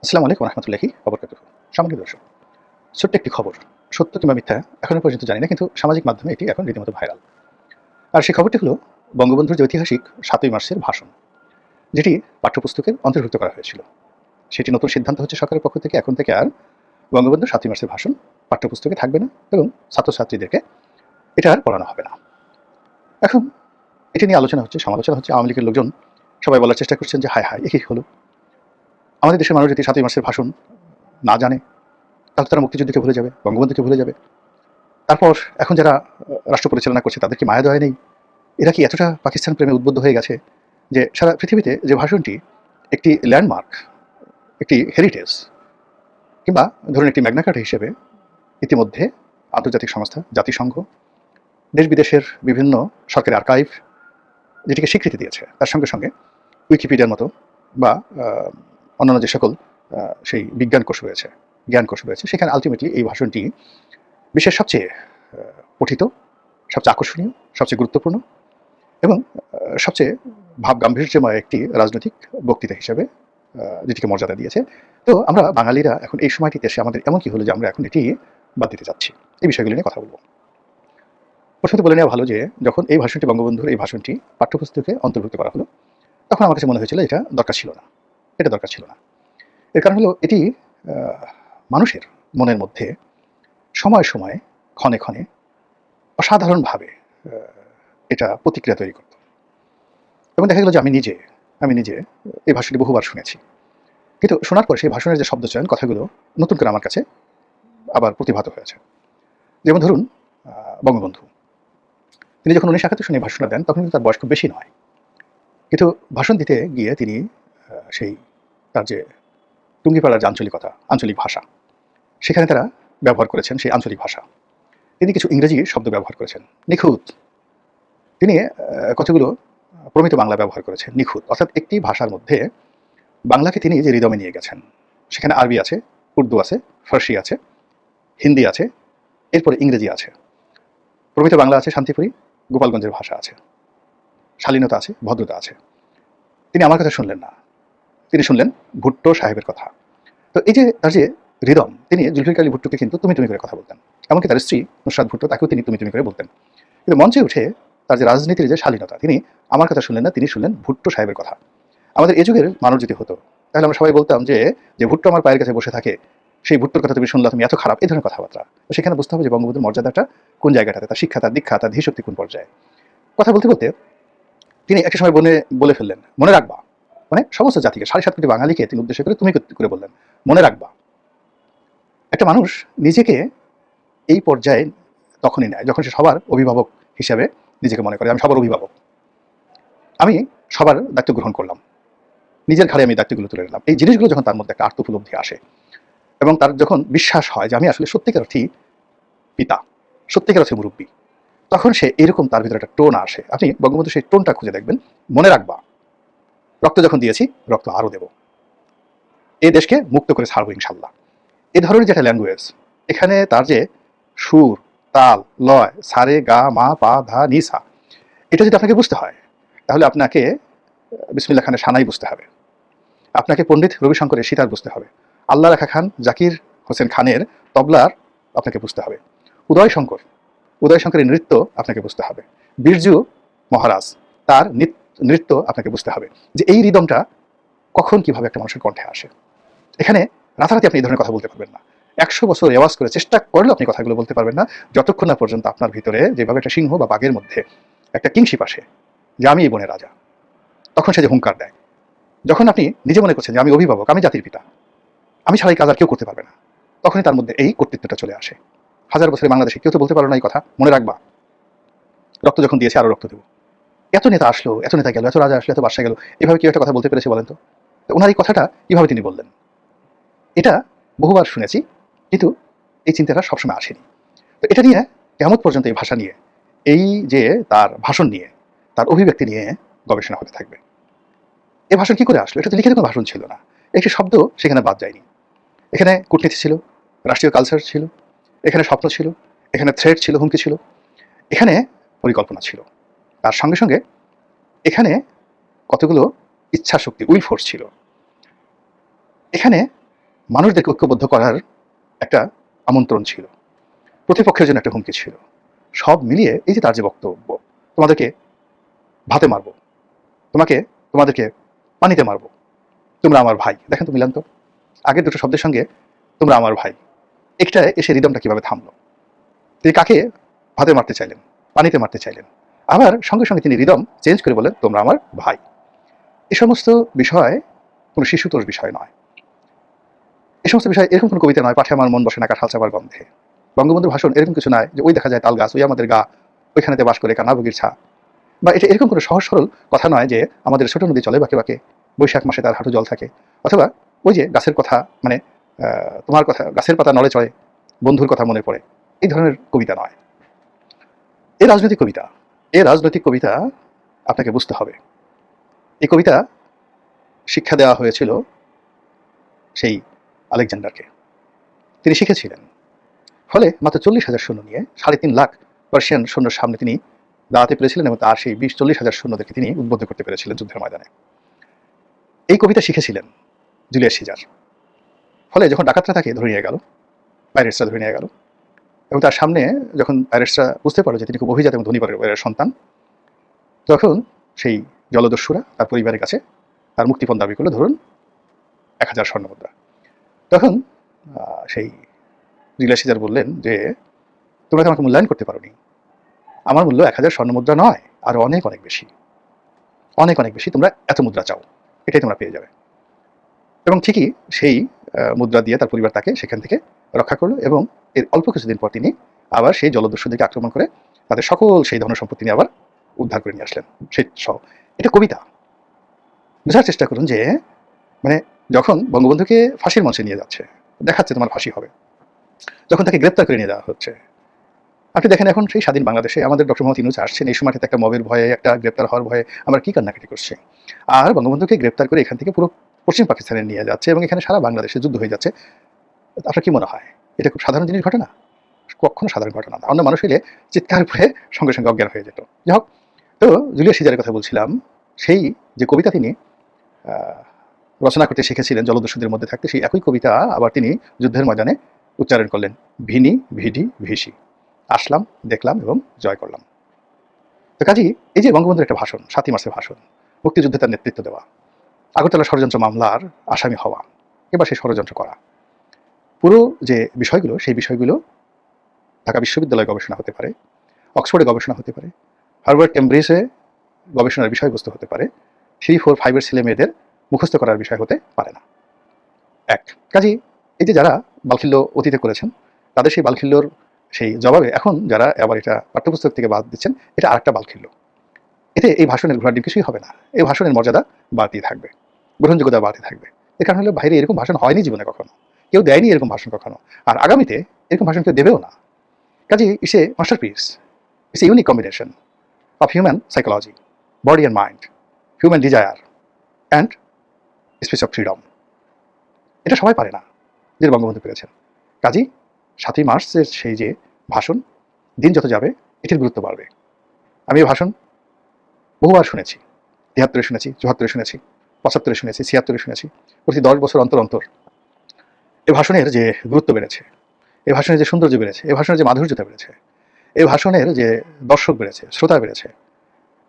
আসসালামু আলাইকুম রহমতুল্লাহি ওবরকাতুহ। সম্মানিত দর্শক, ছোট্ট একটি খবর, সত্য কিংবা মিথ্যা এখনো পর্যন্ত জানি না, কিন্তু সামাজিক মাধ্যমে এটি এখন রীতিমতো ভাইরাল। আর সেই খবরটি হলো বঙ্গবন্ধুর যে ঐতিহাসিক ৭ই মার্চের ভাষণ, যেটি পাঠ্যপুস্তকের অন্তর্ভুক্ত করা হয়েছিল। সেটি নতুন সিদ্ধান্ত হচ্ছে সরকারের পক্ষ থেকে, এখন থেকে আর বঙ্গবন্ধুর ৭ই মার্চের ভাষণ পাঠ্যপুস্তকে থাকবে না এবং ছাত্রছাত্রীদেরকে এটা আর পড়ানো হবে না। এখন এটি নিয়ে আলোচনা হচ্ছে, সমালোচনা হচ্ছে। আওয়ামী লীগের লোকজন সবাই বলার চেষ্টা করছেন যে হায় হায়, এ কি হলো? আমাদের দেশের মানুষ যদি ৭ই মার্চের ভাষণ না জানে, তাহলে তারা মুক্তিযুদ্ধকে ভুলে যাবে, বঙ্গবন্ধুকে ভুলে যাবে। তারপর এখন যারা রাষ্ট্র পরিচালনা করছে তাদের কি মায়া দয়া নেই? এরা কি এতটা পাকিস্তান প্রেমে উদ্বুদ্ধ হয়ে গেছে যে সারা পৃথিবীতে যে ভাষণটি একটি ল্যান্ডমার্ক, একটি হেরিটেজ, কিংবা ধরুন একটি ম্যাগনা কার্টা হিসেবে ইতিমধ্যে আন্তর্জাতিক সংস্থা, জাতিসংঘ, দেশ বিদেশের বিভিন্ন সরকারি আর্কাইভ যেটিকে স্বীকৃতি দিয়েছে, তার সঙ্গে সঙ্গে উইকিপিডিয়ার মতো বা অন্যান্য যে সকল সেই বিজ্ঞান কোষ রয়েছে, জ্ঞান কোষ রয়েছে, সেখানে আলটিমেটলি এই ভাষণটি বিশ্বের সবচেয়ে পঠিত, সবচেয়ে আকর্ষণীয়, সবচেয়ে গুরুত্বপূর্ণ এবং সবচেয়ে ভাব গাম্ভীর্যময় একটি রাজনৈতিক বক্তৃতা হিসেবে যেটিকে মর্যাদা দিয়েছে। তো আমরা বাঙালিরা এখন এই সময়টিতে এসে আমাদের এমন কি হলো যে আমরা এখন এটি বাদ দিতে যাচ্ছি? এই বিষয়গুলো নিয়ে কথা বলব। প্রথমত বলে নেওয়া ভালো যে যখন এই ভাষণটি, বঙ্গবন্ধুর এই ভাষণটি পাঠ্যপুস্তকে অন্তর্ভুক্ত করা হলো, তখন আমার কাছে মনে হয়েছিল এটা দরকার ছিল না, এটা দরকার ছিল না। এর কারণ হলো এটি মানুষের মনের মধ্যে সময়ে সময়ে, ক্ষণে ক্ষণে অসাধারণভাবে এটা প্রতিক্রিয়া তৈরি করত। এবং দেখা গেল যে আমি নিজে এই ভাষণটি বহুবার শুনেছি, কিন্তু শোনার পর সেই ভাষণের যে শব্দচয়ন, কথাগুলো নতুন করে আমার কাছে আবার প্রতিভাত হয়েছে। যেমন ধরুন বঙ্গবন্ধু, তিনি যখন 1971 সনে ভাষণটা দেন, তখন কিন্তু তার বয়স খুব বেশি নয়, কিন্তু ভাষণ দিতে গিয়ে তিনি সেই তার যে টুঙ্গিপাড়ার যে আঞ্চলিকতা, আঞ্চলিক ভাষা, সেখানে তারা ব্যবহার করেছেন সেই আঞ্চলিক ভাষা। তিনি কিছু ইংরেজি শব্দ ব্যবহার করেছেন, নিখুঁত। তিনি কতগুলো প্রমিত বাংলা ব্যবহার করেছেন, নিখুঁত। অর্থাৎ একটি ভাষার মধ্যে বাংলাকে তিনি যে রিদমে নিয়ে গেছেন, সেখানে আরবি আছে, উর্দু আছে, ফার্সি আছে, হিন্দি আছে, এরপরে ইংরেজি আছে, প্রমিত বাংলা আছে, শান্তিপুরী গোপালগঞ্জের ভাষা আছে, শালীনতা আছে, ভদ্রতা আছে। তিনি আমার কথা শুনলেন না, তিনি শুনলেন ভুট্টো সাহেবের কথা। তো এই যে তার যে রিদম, তিনি জুলফিকার আলী ভুট্টোকে কিন্তু তুমি তুমি করে কথা বলতেন, এমনকি তার স্ত্রী নুসরাত ভুট্টো, তাকেও তিনি তুমি তুমি করে বলতেন। কিন্তু মঞ্চে উঠে তার যে রাজনীতির যে শালীনতা, তিনি আমার কথা শুনলেন না, তিনি শুনলেন ভুট্টো সাহেবের কথা। আমাদের এই যুগের মানুষ যদি হতো, তাহলে আমরা সবাই বলতাম যে যে ভুট্টো আমার পায়ের কাছে বসে থাকে, সেই ভুট্টোর কথা তুমি শুনলা, তুমি এত খারাপ, এই ধরনের কথাবার্তা। তো সেখানে বুঝতে হবে যে বঙ্গবন্ধুর মর্যাদাটা কোন জায়গাটাতে, তার শিক্ষা, তার দীক্ষা, তার ধীশক্তি কোন পর্যায়ে। কথা বলতে বলতে তিনি একটা সময় বলে ফেললেন, মনে রাখবা। মানে সমস্ত জাতিকে, 7.5 কোটি বাঙালিকে তিনি উদ্দেশ্য করে তুমি করে বললেন, মনে রাখবা। একটা মানুষ নিজেকে এই পর্যায়ে তখনই নেয় যখন সে সবার অভিভাবক হিসেবে নিজেকে মনে করে, আমি সবার অভিভাবক, আমি সবার দায়িত্ব গ্রহণ করলাম, নিজের ঘাড়ে আমি দায়িত্বগুলো তুলে নিলাম। এই জিনিসগুলো যখন তার মধ্যে একটা আত্মোপলব্ধি আসে এবং তার যখন বিশ্বাস হয় যে আমি আসলে সত্যিকার অর্থেই পিতা, সত্যিকার অর্থে মুরব্বী, তখন সে এরকম তার ভিতরে একটা টোন আসে। আপনি বঙ্গবন্ধু সেই টোনটা খুঁজে দেখবেন, মনে রাখবা, রক্ত যখন দিয়েছি, রক্ত আরও দেব, এই দেশকে মুক্ত করে ছাড়বো ইনশাল্লাহ। এ ধরনের যে একটা ল্যাঙ্গুয়েজ, এখানে তার যে সুর, তাল, লয়, সারে গা মা পা ধা নি সা, এটা যদি আপনাকে বুঝতে হয়, তাহলে আপনাকে বিসমিল্লাহ খানের সানাই বুঝতে হবে, আপনাকে পণ্ডিত রবিশঙ্করের সিতার বুঝতে হবে, আল্লাহ রাখা খান জাকির হোসেন খানের তবলার আপনাকে বুঝতে হবে, উদয় শঙ্করের নৃত্য আপনাকে বুঝতে হবে, বিরজু মহারাজ তার নৃত্য আপনাকে বুঝতে হবে, যে এই রিদমটা কখন কিভাবে একটা মানুষের কণ্ঠে আসে। এখানে রাতারাতি আপনি এই ধরনের কথা বলতে পারবেন না। 100 বছর রেওয়াজ করে চেষ্টা করলেও আপনি কথাগুলো বলতে পারবেন না, যতক্ষণ না পর্যন্ত আপনার ভিতরে যেভাবে একটা সিংহ বা বাঘের মধ্যে একটা কিংশিপ আসে যে আমি এই বনের রাজা, তখন সে যে হুঙ্কার দেয়। যখন আপনি নিজে মনে করছেন যে আমি অভিভাবক, আমি জাতির পিতা, আমি ছাড়া এই কাজ আর কেউ করতে পারবে না, তখনই তার মধ্যে এই কর্তৃত্বটা চলে আসে। 1000 বছরের বাংলাদেশে কেউ তো বলতে পারো না এই কথা, মনে রাখবা, রক্ত যখন দিয়েছে আরো রক্ত দেবো। এত নেতা আসলো, এত নেতা গেল, এত রাজা আসলো, এত বাদশা গেল, এভাবে কেউ একটা কথা বলতে পেরেছে বলেন তো? ওনার এই কথাটা কিভাবে তিনি বললেন, এটা বহুবার শুনেছি, কিন্তু এই চিন্তাটা সবসময় আসেনি। তো এটা নিয়ে কিয়ামত পর্যন্ত এই ভাষা নিয়ে, এই যে তার ভাষণ নিয়ে, তার অভিব্যক্তি নিয়ে গবেষণা হতে থাকবে। এই ভাষণ কি করে আসলো? এটা তো লিখিত কোনো ভাষণ ছিল না, একটি শব্দ সেখানে বাদ যায়নি। এখানে কূটনীতি ছিল, রাষ্ট্রীয় কালচার ছিল, এখানে স্বপ্ন ছিল, এখানে থ্রেট ছিল, হুমকি ছিল, এখানে পরিকল্পনা ছিল, তার সঙ্গে সঙ্গে এখানে কতগুলো ইচ্ছা শক্তি, উইল ফোর্স ছিল, এখানে মানুষদেরকে ঐক্যবদ্ধ করার একটা আমন্ত্রণ ছিল, প্রতিপক্ষের জন্য একটা হুমকি ছিল। সব মিলিয়ে এই যে তার যে বক্তব্য, তোমাদেরকে ভাতে মারবো, তোমাদেরকে পানিতে মারবো, তোমরা আমার ভাই। দেখেন তো মিলান তো, আগের দুটো শব্দের সঙ্গে তোমরা আমার ভাই, একটা এসে রিদমটা কিভাবে থামলো। তিনি কাকে ভাতে মারতে চাইলেন, পানিতে মারতে চাইলেন, আবার সঙ্গে সঙ্গে তিনি রিদম চেঞ্জ করে বলেন তোমরা আমার ভাই। এই সমস্ত বিষয় কোনো শিশুতোষ বিষয় নয়। এই সমস্ত বিষয় এরকম কোনো কবিতা নয়, পাঠে আমার মন বসে না কাঁঠাল চাপার গন্ধে। বঙ্গবন্ধুর ভাষণ এরকম কিছু নয় যে ওই দেখা যায় তাল গাছ, ওই আমাদের গা, ওইখানেতে বাস করে কানাভোগীর ছা, বা এটা এরকম কোনো সহজ সরল কথা নয় যে আমাদের ছোট নদী চলে বাঁকে বাঁকে, বৈশাখ মাসে তার হাঁটু জল থাকে, অথবা ওই যে গাছের কথা, মানে তোমার কথা গাছের পাতা নড়ে চড়ে, বন্ধুর কথা মনে পড়ে, এই ধরনের কবিতা নয়। এই রাজনৈতিক কবিতা, এই রাজনৈতিক কবিতা আপনাকে বুঝতে হবে। এই কবিতা শিক্ষা দেওয়া হয়েছিল সেই আলেকজান্ডারকে, তিনি শিখেছিলেন। ফলে মাত্র 40,000 সৈন্য নিয়ে 3.5 লাখ পার্সিয়ান সৈন্যের সামনে তিনি দাঁড়াতে পেরেছিলেন এবং তার সেই 20-40,000 সৈন্যদেরকে তিনি উদ্বুদ্ধ করতে পেরেছিলেন যুদ্ধের ময়দানে। এই কবিতা শিখেছিলেন জুলিয়াস সিজার। ফলে যখন ডাকাতরা তাকে ধরে নিয়ে গেল, পাইরেটসরা ধরে নিয়ে গেল, এবং তার সামনে যখন পাইরেটসরা বুঝতে পারল যে তিনি খুব অভিজাত এবং ধনী পরিবারের সন্তান, তখন সেই জলদস্যুরা তার পরিবারের কাছে তার মুক্তিপণ দাবি করলো, ধরুন 1000 স্বর্ণমুদ্রা। তখন সেই জুলিয়াস সিজার বললেন যে তোমরা তো আমাকে মূল্যায়ন করতে পারোনি, আমার মূল্য 1000 স্বর্ণমুদ্রা নয়, আরো অনেক অনেক বেশি, অনেক অনেক বেশি। তোমরা এত মুদ্রা চাও, এটাই তোমরা পেয়ে যাবে। এবং ঠিকই সেই মুদ্রা দিয়ে তার পরিবার তাকে সেখান থেকে রক্ষা করলো, এবং এর অল্প কিছুদিন পর তিনি আবার সেই জলদস্যুদেরকে আক্রমণ করে তাদের সকল সেই ধন সম্পত্তি নিয়ে আবার উদ্ধার করে নিয়ে আসলেন, সেই সহ। এটা কবিতা। বোঝার চেষ্টা করুন যে মানে যখন বঙ্গবন্ধুকে ফাঁসির মঞ্চে নিয়ে যাচ্ছে, দেখাচ্ছে তোমার ফাঁসি হবে, যখন তাকে গ্রেপ্তার করে নিয়ে যাওয়া হচ্ছে, আপনি দেখেন এখন সেই স্বাধীন বাংলাদেশে আমাদের ডক্টর মোহাম্মদ ইউনূস আসছেন, এই সময়টাতে একটা মবের ভয়ে, একটা গ্রেপ্তার হওয়ার ভয়ে আমরা কি কান্নাকাটি করছি। আর বঙ্গবন্ধুকে গ্রেপ্তার করে এখান থেকে পুরো পশ্চিম পাকিস্তানে নিয়ে যাচ্ছে এবং এখানে সারা বাংলাদেশে যুদ্ধ হয়ে যাচ্ছে। আপনার কি মনে হয় এটা খুব সাধারণ জিনিস ঘটনা? কখনো সাধারণ ঘটনা না। অন্য মানুষ হইলে চিৎকার করে সঙ্গে সঙ্গে অজ্ঞান হয়ে যেত। যাই হোক, তো জুলিয়াস সিজারের কথা বলছিলাম, সেই যে কবিতা তিনি রচনা করতে শিখেছিলেন জলদস্যুদের মধ্যে থাকতে, সেই একই কবিতা আবার তিনি যুদ্ধের ময়দানে উচ্চারণ করলেন, ভিনি ভিডি ভিসি, আসলাম দেখলাম এবং জয় করলাম। তো কাজী এই যে বঙ্গবন্ধুর একটা ভাষণ, 7ই মার্চের ভাষণ, মুক্তিযুদ্ধে তার নেতৃত্ব দেওয়া, আগরতলা ষড়যন্ত্র মামলার আসামি হওয়া, এবার সেই ষড়যন্ত্র করা, পুরো যে বিষয়গুলো, সেই বিষয়গুলো ঢাকা বিশ্ববিদ্যালয়ে গবেষণা হতে পারে, অক্সফোর্ডে গবেষণা হতে পারে, হার্ভার্ড কেমব্রিজে গবেষণার বিষয়বস্তু হতে পারে, 3, 4, 5 ছেলে মেয়েদের মুখস্থ করার বিষয় হতে পারে না। এক কাজী এই যে যারা বালখিল্য অতীতে করেছেন, তাদের সেই বালখিল্যর সেই জবাবে এখন যারা আবার এটা পাঠ্যপুস্তক থেকে বাদ দিচ্ছেন, এটা আরেকটা বালখিল্য। এতে এই ভাষণের ঘোড়ার ডিম কিছুই হবে না। এই ভাষণের মর্যাদা বাড়তি থাকবে, গ্রহণযোগ্যতা বাড়তি থাকবে। এর কারণ হলো বাইরে এরকম ভাষণ হয়নি জীবনে কখনো, কেউ দেয়নি এরকম ভাষণ কখনো, আর আগামীতে এরকম ভাষণ কেউ দেবেও না। কাজে it's a masterpiece, it's a unique combination of human psychology, body and mind, human desire and space of freedom. এটা সবাই পারে না, যে বঙ্গবন্ধু পেরেছেন। কাজেই 7ই মার্চের সেই যে ভাষণ, দিন যত যাবে এটির গুরুত্ব বাড়বে। আমি এই ভাষণ বহুবার শুনেছি, 73-এ শুনেছি, 74-এ শুনেছি, 75-এ শুনেছি, 76-এ শুনেছি। প্রতি 10 বছর অন্তর অন্তর এই ভাষণের যে গুরুত্ব বেড়েছে, এই ভাষণের যে সৌন্দর্য বেড়েছে, এই ভাষণের যে মাধুর্যতা বেড়েছে, এই ভাষণের যে দর্শক বেড়েছে, শ্রোতা বেড়েছে,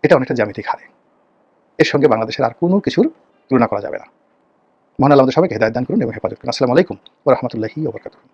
এটা অনেকটা জ্যামিতিক হারে। এর সঙ্গে বাংলাদেশের আর কোনো কিছুর তুলনা করা যাবে না। মহান আল্লাহ আমাদের সবাইকে হেদায়েত দান করুন এবং হেফাজত করুন। আসসালামু আলাইকুম ওয়া রাহমাতুল্লাহি ওয়া বারাকাতুহু।